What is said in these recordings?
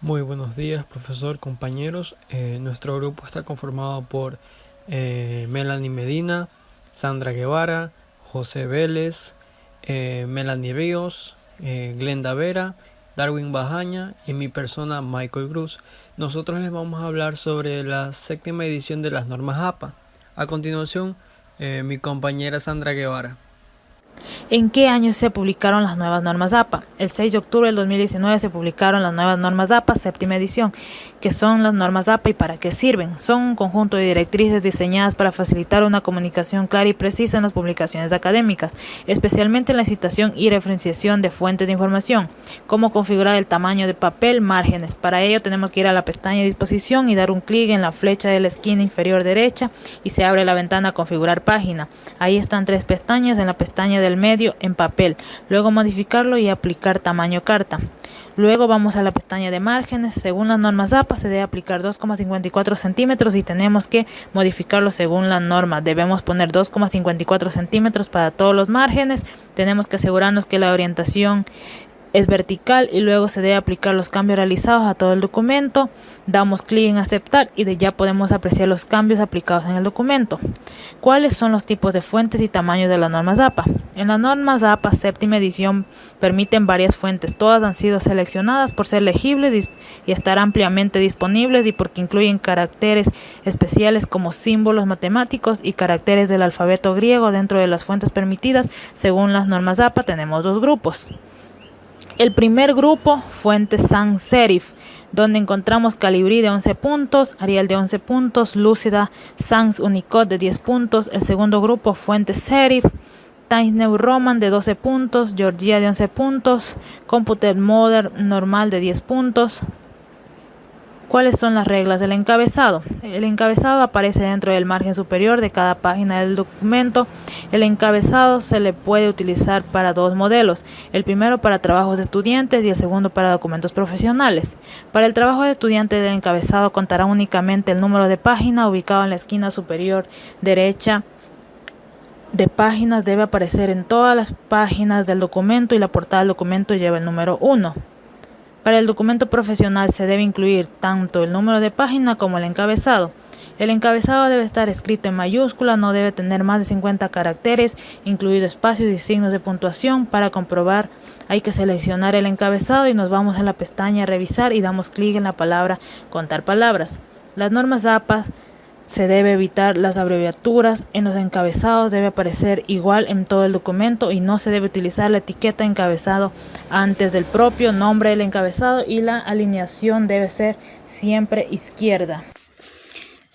Muy buenos días, profesor, compañeros. Nuestro grupo está conformado por Melanie Medina, Sandra Guevara, José Vélez, Melanie Ríos, Glenda Vera, Darwin Bajaña y mi persona Michael Cruz. Nosotros les vamos a hablar sobre la 7ª edición de las normas APA. A continuación, mi compañera Sandra Guevara. ¿En qué año se publicaron las nuevas normas APA? El 6 de octubre del 2019 se publicaron las nuevas normas APA, 7ª edición. ¿Qué son las normas APA y para qué sirven? Son un conjunto de directrices diseñadas para facilitar una comunicación clara y precisa en las publicaciones académicas, especialmente en la citación y referenciación de fuentes de información. ¿Cómo configurar el tamaño de papel? Márgenes. Para ello tenemos que ir a la pestaña de disposición y dar un clic en la flecha de la esquina inferior derecha y se abre la ventana Configurar página. Ahí están 3 pestañas. En la pestaña del medio en papel, luego modificarlo y aplicar tamaño carta. Luego vamos a la pestaña de márgenes. Según las normas APA se debe aplicar 2,54 centímetros y tenemos que modificarlo según la norma. Debemos poner 2,54 centímetros para todos los márgenes. Tenemos que asegurarnos que la orientación es vertical y luego se debe aplicar los cambios realizados a todo el documento. Damos clic en aceptar y ya podemos apreciar los cambios aplicados en el documento. ¿Cuáles son los tipos de fuentes y tamaños de las normas APA? En las normas APA 7ª edición permiten varias fuentes. Todas han sido seleccionadas por ser legibles y estar ampliamente disponibles y porque incluyen caracteres especiales como símbolos matemáticos y caracteres del alfabeto griego dentro de las fuentes permitidas. Según las normas APA tenemos 2 grupos. El primer grupo, fuente sans serif, donde encontramos Calibri de 11 puntos, Arial de 11 puntos, Lucida Sans Unicode de 10 puntos. El segundo grupo, fuente serif, Times New Roman de 12 puntos, Georgia de 11 puntos, Computer Modern normal de 10 puntos. ¿Cuáles son las reglas del encabezado? El encabezado aparece dentro del margen superior de cada página del documento. El encabezado se le puede utilizar para 2 modelos, el primero para trabajos de estudiantes y el segundo para documentos profesionales. Para el trabajo de estudiantes, el encabezado contará únicamente el número de página ubicado en la esquina superior derecha de páginas. Debe aparecer en todas las páginas del documento y la portada del documento lleva el número 1. Para el documento profesional se debe incluir tanto el número de página como el encabezado. El encabezado debe estar escrito en mayúscula, no debe tener más de 50 caracteres, incluido espacios y signos de puntuación. Para comprobar hay que seleccionar el encabezado y nos vamos a la pestaña Revisar y damos clic en la palabra Contar palabras. Las normas APA se debe evitar las abreviaturas en los encabezados, debe aparecer igual en todo el documento y no se debe utilizar la etiqueta encabezado antes del propio nombre del encabezado y la alineación debe ser siempre izquierda.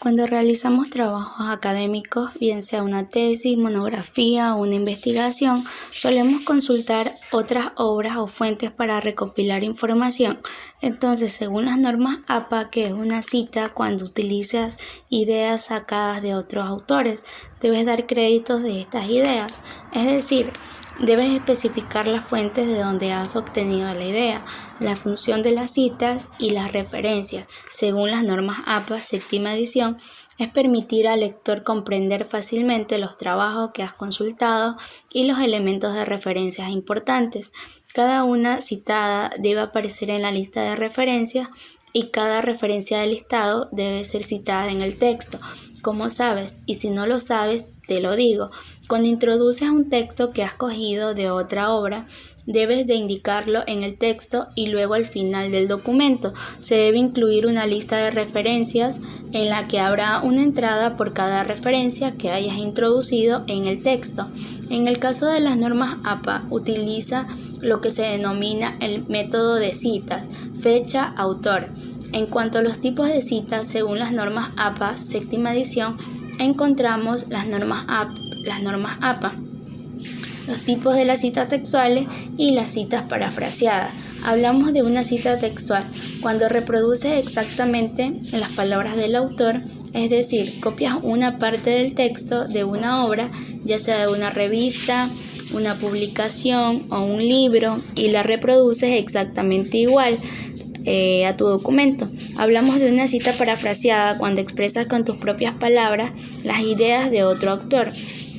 Cuando realizamos trabajos académicos, bien sea una tesis, monografía o una investigación, solemos consultar otras obras o fuentes para recopilar información. Entonces, según las normas APA, que es una cita cuando utilizas ideas sacadas de otros autores, debes dar créditos de estas ideas, es decir, debes especificar las fuentes de donde has obtenido la idea, la función de las citas y las referencias. Según las normas APA 7ª edición, es permitir al lector comprender fácilmente los trabajos que has consultado y los elementos de referencias importantes. Cada una citada debe aparecer en la lista de referencias y cada referencia del listado debe ser citada en el texto. ¿Cómo sabes? Y si no lo sabes, te lo digo. Cuando introduces un texto que has cogido de otra obra, debes de indicarlo en el texto y luego al final del documento. Se debe incluir una lista de referencias en la que habrá una entrada por cada referencia que hayas introducido en el texto. En el caso de las normas APA, utiliza lo que se denomina el método de citas, fecha, autor. En cuanto a los tipos de citas, según las normas APA 7ª edición, encontramos las normas APA, los tipos de las citas textuales y las citas parafraseadas. Hablamos de una cita textual cuando reproduce exactamente las palabras del autor, es decir, copias una parte del texto de una obra, ya sea de una revista, una publicación o un libro, y la reproduces exactamente igual a tu documento. Hablamos de una cita parafraseada cuando expresas con tus propias palabras las ideas de otro autor.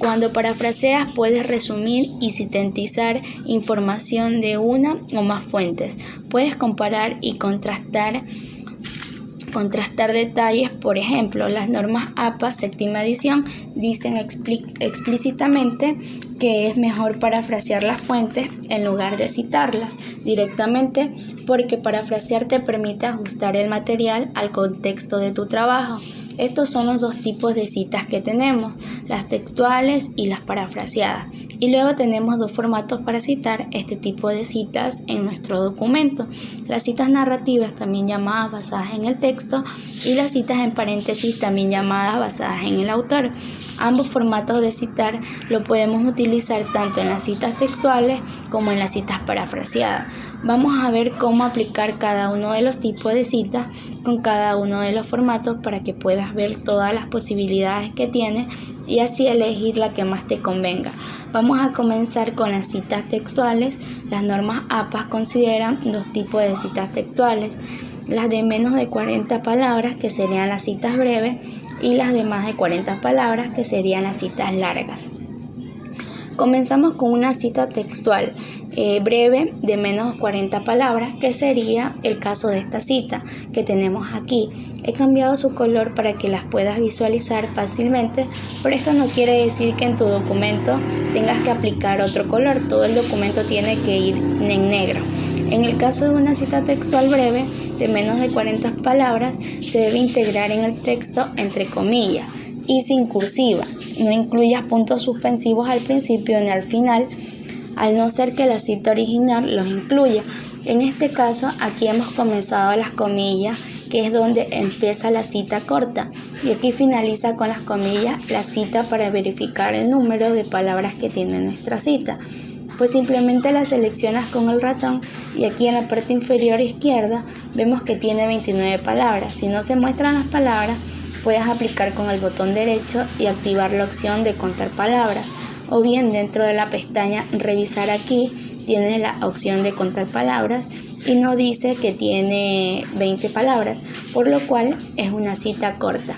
Cuando parafraseas puedes resumir y sintetizar información de una o más fuentes. Puedes comparar y contrastar detalles. Por ejemplo, las normas APA séptima edición dicen explícitamente que es mejor parafrasear las fuentes en lugar de citarlas directamente, porque parafrasear te permite ajustar el material al contexto de tu trabajo. Estos son los dos tipos de citas que tenemos, las textuales y las parafraseadas. Y luego tenemos dos formatos para citar este tipo de citas en nuestro documento: las citas narrativas, también llamadas basadas en el texto, y las citas en paréntesis, también llamadas basadas en el autor. Ambos formatos de citar lo podemos utilizar tanto en las citas textuales como en las citas parafraseadas. Vamos a ver cómo aplicar cada uno de los tipos de citas con cada uno de los formatos para que puedas ver todas las posibilidades que tienes y así elegir la que más te convenga. Vamos a comenzar con las citas textuales. Las normas APA consideran dos tipos de citas textuales: las de menos de 40 palabras, que serían las citas breves, y las de más de 40 palabras, que serían las citas largas. Comenzamos con una cita textual breve de menos de 40 palabras, que sería el caso de esta cita que tenemos aquí. He cambiado su color para que las puedas visualizar fácilmente, pero esto no quiere decir que en tu documento tengas que aplicar otro color. Todo el documento tiene que ir en negro. En el caso de una cita textual breve de menos de 40 palabras, se debe integrar en el texto entre comillas y sin cursiva. No incluyas puntos suspensivos al principio ni al final, al no ser que la cita original los incluya. En este caso, aquí hemos comenzado las comillas, que es donde empieza la cita corta, y aquí finaliza con las comillas la cita para verificar el número de palabras que tiene nuestra cita. Pues simplemente la seleccionas con el ratón y aquí en la parte inferior izquierda vemos que tiene 29 palabras. Si no se muestran las palabras, puedes aplicar con el botón derecho y activar la opción de contar palabras, o bien dentro de la pestaña revisar aquí tiene la opción de contar palabras y no dice que tiene 20 palabras, por lo cual es una cita corta.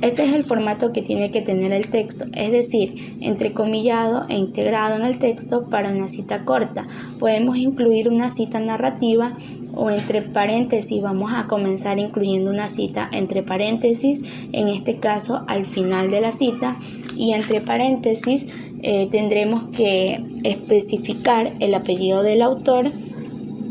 Este es el formato que tiene que tener el texto, es decir, entrecomillado e integrado en el texto para una cita corta. Podemos incluir una cita narrativa o entre paréntesis. Vamos a comenzar incluyendo una cita entre paréntesis, en este caso al final de la cita, y entre paréntesis tendremos que especificar el apellido del autor,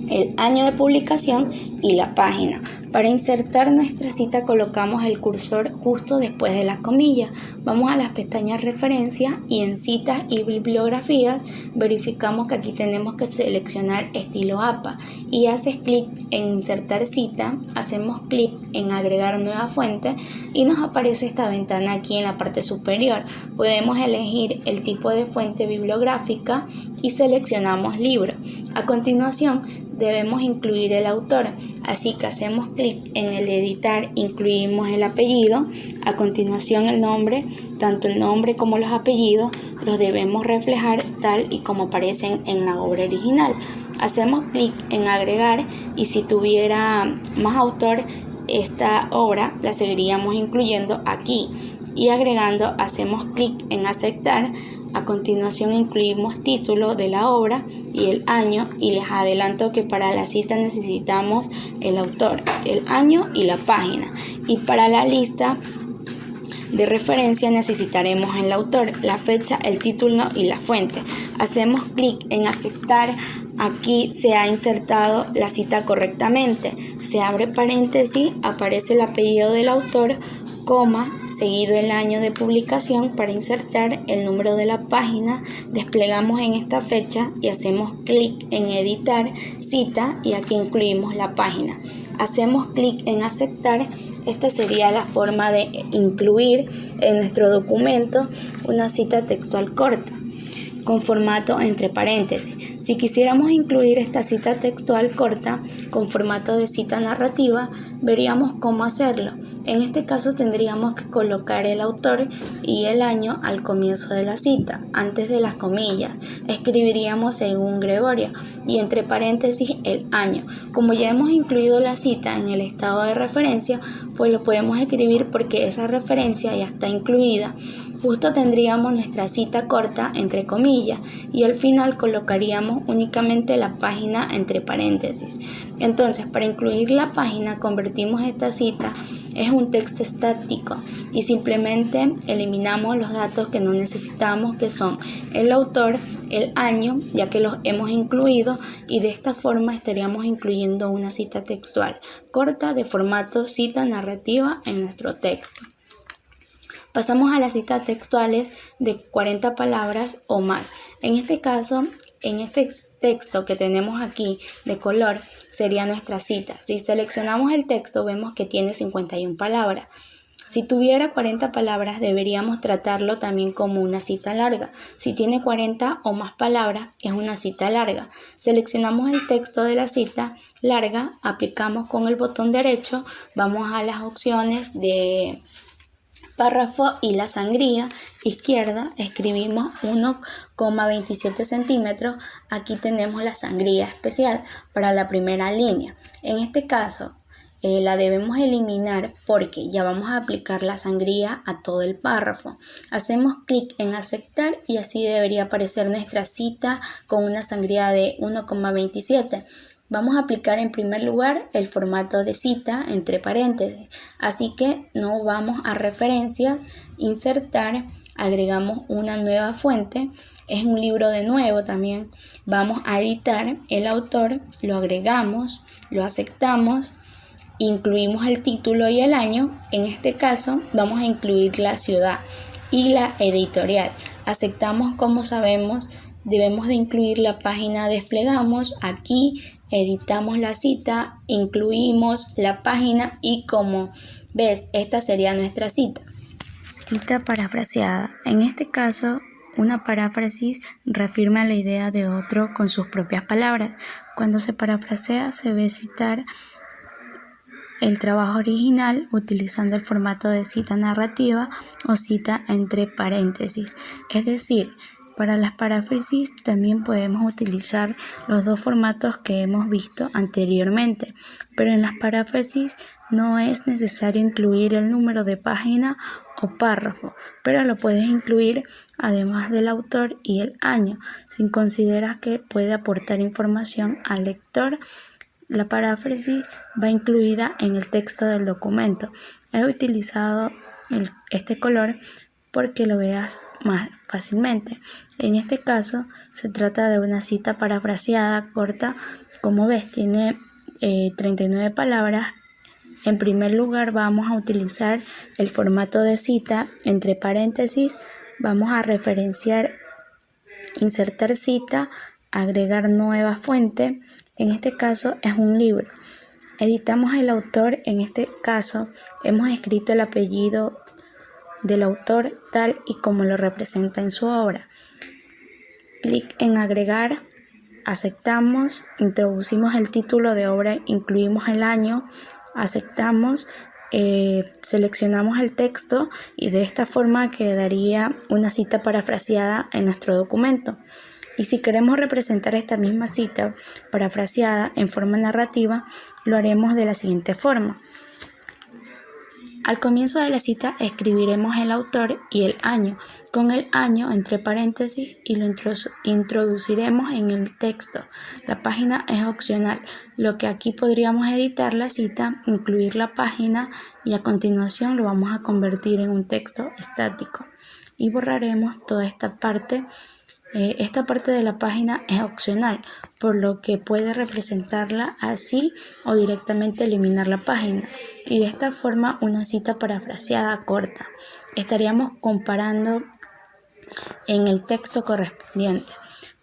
el año de publicación y la página. Para insertar nuestra cita colocamos el cursor justo después de las comillas. Vamos a las pestañas referencia y en citas y bibliografías verificamos que aquí tenemos que seleccionar estilo APA y haces clic en insertar cita, hacemos clic en agregar nueva fuente y nos aparece esta ventana aquí en la parte superior. Podemos elegir el tipo de fuente bibliográfica y seleccionamos libro. A continuación debemos incluir el autor, así que hacemos clic en el editar, incluimos el apellido. A continuación el nombre, tanto el nombre como los apellidos los debemos reflejar tal y como aparecen en la obra original. Hacemos clic en agregar y si tuviera más autor, esta obra la seguiríamos incluyendo aquí y agregando. Hacemos clic en aceptar. A continuación incluimos título de la obra y el año, y les adelanto que para la cita necesitamos el autor, el año y la página, y para la lista de referencia necesitaremos el autor, la fecha, el título y la fuente. Hacemos clic en aceptar. Aquí se ha insertado la cita correctamente. Se abre paréntesis, aparece el apellido del autor, coma, seguido el año de publicación para insertar el número de la página. Desplegamos en esta fecha y hacemos clic en editar cita y aquí incluimos la página. Hacemos clic en aceptar. Esta sería la forma de incluir en nuestro documento una cita textual corta con formato entre paréntesis. Si quisiéramos incluir esta cita textual corta con formato de cita narrativa, veríamos cómo hacerlo. En este caso tendríamos que colocar el autor y el año al comienzo de la cita, antes de las comillas. Escribiríamos según Gregorio y entre paréntesis el año. Como ya hemos incluido la cita en el estado de referencia, pues lo podemos escribir porque esa referencia ya está incluida Justo tendríamos nuestra cita corta entre comillas y al final colocaríamos únicamente la página entre paréntesis. Entonces, para incluir la página, convertimos esta cita en un texto estático y simplemente eliminamos los datos que no necesitamos, que son el autor, el año, ya que los hemos incluido, y de esta forma estaríamos incluyendo una cita textual corta de formato cita narrativa en nuestro texto. Pasamos a las citas textuales de 40 palabras o más. En este caso, en este texto que tenemos aquí de color, sería nuestra cita. Si seleccionamos el texto, vemos que tiene 51 palabras. Si tuviera 40 palabras, deberíamos tratarlo también como una cita larga. Si tiene 40 o más palabras, es una cita larga. Seleccionamos el texto de la cita larga, aplicamos con el botón derecho, vamos a las opciones de párrafo y la sangría izquierda, escribimos 1,27 centímetros. Aquí tenemos la sangría especial para la primera línea. En este caso la debemos eliminar porque ya vamos a aplicar la sangría a todo el párrafo. Hacemos clic en aceptar y así debería aparecer nuestra cita con una sangría de 1,27. Vamos a aplicar en primer lugar el formato de cita entre paréntesis, así que no vamos a referencias, insertar, agregamos una nueva fuente, es un libro de nuevo también, vamos a editar el autor, lo agregamos, lo aceptamos, incluimos el título y el año. En este caso vamos a incluir la ciudad y la editorial. Aceptamos, como sabemos, debemos de incluir la página desplegamos. Aquí editamos la cita, incluimos la página y como ves, esta sería nuestra cita. Cita parafraseada. En este caso, una paráfrasis reafirma la idea de otro con sus propias palabras. Cuando se parafrasea, se ve citar el trabajo original utilizando el formato de cita narrativa o cita entre paréntesis. Es decir, para las paráfrasis también podemos utilizar los dos formatos que hemos visto anteriormente, pero en las paráfrasis no es necesario incluir el número de página o párrafo, pero lo puedes incluir además del autor y el año, si consideras que puede aportar información al lector. La paráfrasis va incluida en el texto del documento. He utilizado este color porque lo veas más fácilmente. En este caso se trata de una cita parafraseada corta. Como ves, tiene 39 palabras. En primer lugar vamos a utilizar el formato de cita entre paréntesis. Vamos a referenciar, insertar cita, agregar nueva fuente. En este caso es un libro. Editamos el autor. En este caso hemos escrito el apellido del autor tal y como lo representa en su obra. Clic en agregar, aceptamos, introducimos el título de obra, incluimos el año, aceptamos, seleccionamos el texto y de esta forma quedaría una cita parafraseada en nuestro documento. Y si queremos representar esta misma cita parafraseada en forma narrativa, lo haremos de la siguiente forma. Al comienzo de la cita escribiremos el autor y el año, con el año entre paréntesis y lo introduciremos en el texto. La página es opcional, lo que aquí podríamos editar la cita, incluir la página y a continuación lo vamos a convertir en un texto estático. Y borraremos toda esta parte. Esta parte de la página es opcional, por lo que puede representarla así o directamente eliminar la página. Y de esta forma una cita parafraseada corta. Estaríamos comparando en el texto correspondiente.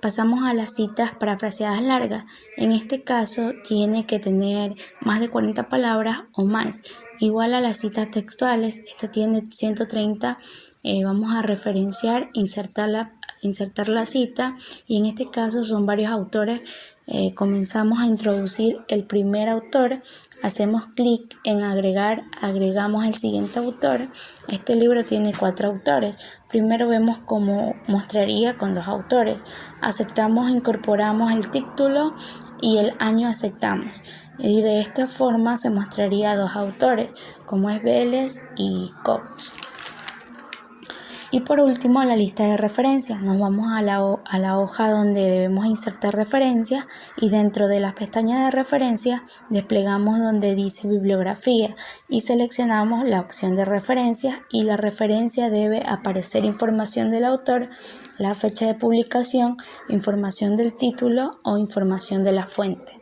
Pasamos a las citas parafraseadas largas. En este caso tiene que tener más de 40 palabras o más. Igual a las citas textuales, esta tiene 130. Vamos a referenciar, insertar la cita y en este caso son varios autores. Comenzamos a introducir el primer autor, hacemos clic en agregar, agregamos el siguiente autor. Este libro tiene 4 autores. Primero vemos cómo mostraría con 2 autores. Aceptamos, incorporamos el título y el año aceptamos. Y de esta forma se mostraría 2 autores, como es Vélez y Cox. Y por último, la lista de referencias. Nos vamos a la hoja donde debemos insertar referencias y dentro de las pestañas de referencias desplegamos donde dice bibliografía y seleccionamos la opción de referencias y la referencia debe aparecer información del autor, la fecha de publicación, información del título o información de la fuente.